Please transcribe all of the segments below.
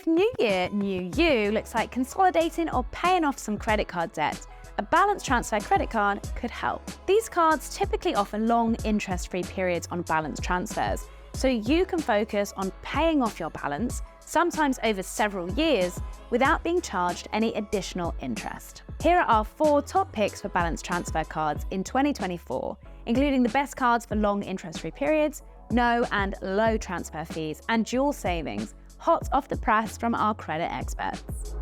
If New Year, New You looks like consolidating or paying off some credit card debt, a balance transfer credit card could help. These cards typically offer long interest-free periods on balance transfers, so you can focus on paying off your balance, sometimes over several years, without being charged any additional interest. Here are our 4 top picks for balance transfer cards in 2024, including the best cards for long interest-free periods, no and low transfer fees, and dual savings, hot off the press from our credit experts.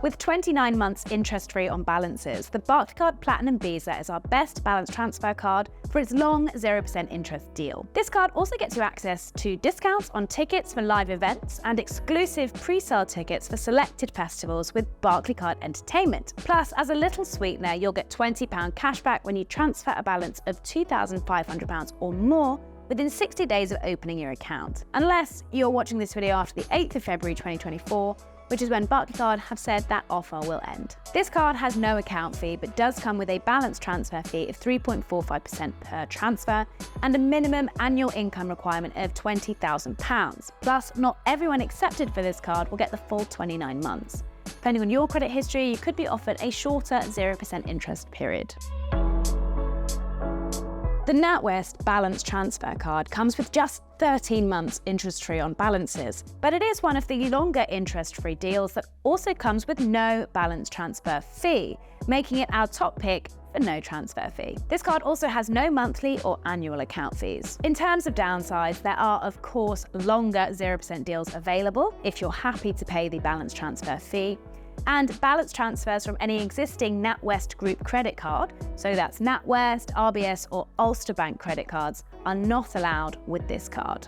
With 29 months interest-free on balances, the Barclaycard Platinum Visa is our best balance transfer card for its long 0% interest deal. This card also gets you access to discounts on tickets for live events and exclusive pre-sale tickets for selected festivals with Barclaycard Entertainment. Plus, as a little sweetener, you'll get £20 cashback when you transfer a balance of £2,500 or more within 60 days of opening your account. Unless you're watching this video after the 8th of February 2024, which is when Barclaycard have said that offer will end. This card has no account fee, but does come with a balance transfer fee of 3.45% per transfer and a minimum annual income requirement of £20,000. Plus, not everyone accepted for this card will get the full 29 months. Depending on your credit history, you could be offered a shorter 0% interest period. The NatWest Balance Transfer Card comes with just 13 months interest-free on balances, but it is one of the longer interest-free deals that also comes with no balance transfer fee, making it our top pick for no transfer fee. This card also has no monthly or annual account fees. In terms of downsides, there are of course longer 0% deals available if you're happy to pay the balance transfer fee, and balance transfers from any existing NatWest Group credit card, so that's NatWest, RBS or Ulster Bank credit cards, are not allowed with this card.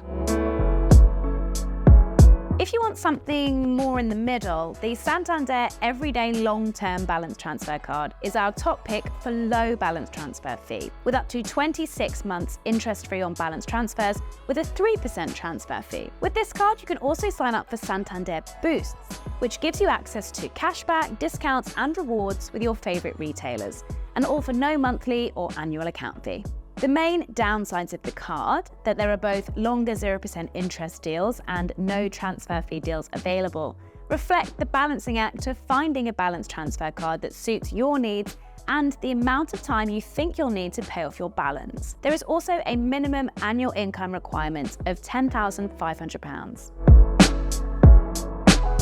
If you want something more in the middle, the Santander Everyday Long-Term Balance Transfer Card is our top pick for low balance transfer fee, with up to 26 months interest-free on balance transfers with a 3% transfer fee. With this card, you can also sign up for Santander Boosts, which gives you access to cashback, discounts and rewards with your favourite retailers, and all for no monthly or annual account fee. The main downsides of the card, that there are both longer 0% interest deals and no transfer fee deals available, reflect the balancing act of finding a balance transfer card that suits your needs and the amount of time you think you'll need to pay off your balance. There is also a minimum annual income requirement of £10,500.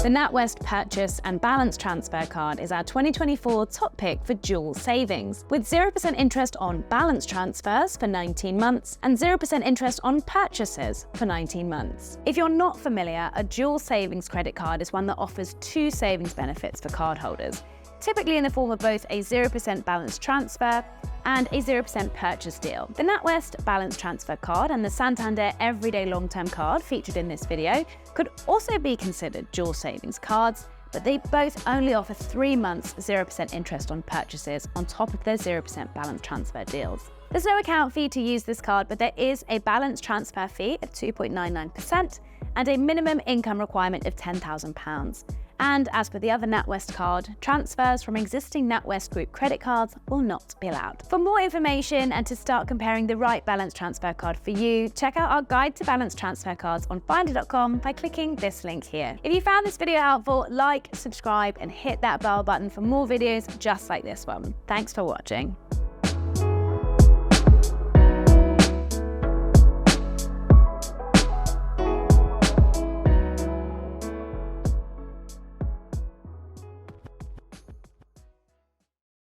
The NatWest Purchase and Balance Transfer Card is our 2024 top pick for dual savings, with 0% interest on balance transfers for 19 months and 0% interest on purchases for 19 months. If you're not familiar, a dual savings credit card is one that offers 2 savings benefits for cardholders, typically in the form of both a 0% balance transfer and a 0% purchase deal. The NatWest Balance Transfer Card and the Santander Everyday Long-Term Card featured in this video could also be considered dual savings cards, but they both only offer 3 months 0% interest on purchases on top of their 0% balance transfer deals. There's no account fee to use this card, but there is a balance transfer fee of 2.99% and a minimum income requirement of £10,000. And as per the other NatWest card, transfers from existing NatWest Group credit cards will not be allowed. For more information and to start comparing the right balance transfer card for you, check out our guide to balance transfer cards on finder.com by clicking this link here. If you found this video helpful, like, subscribe, and hit that bell button for more videos just like this one. Thanks for watching.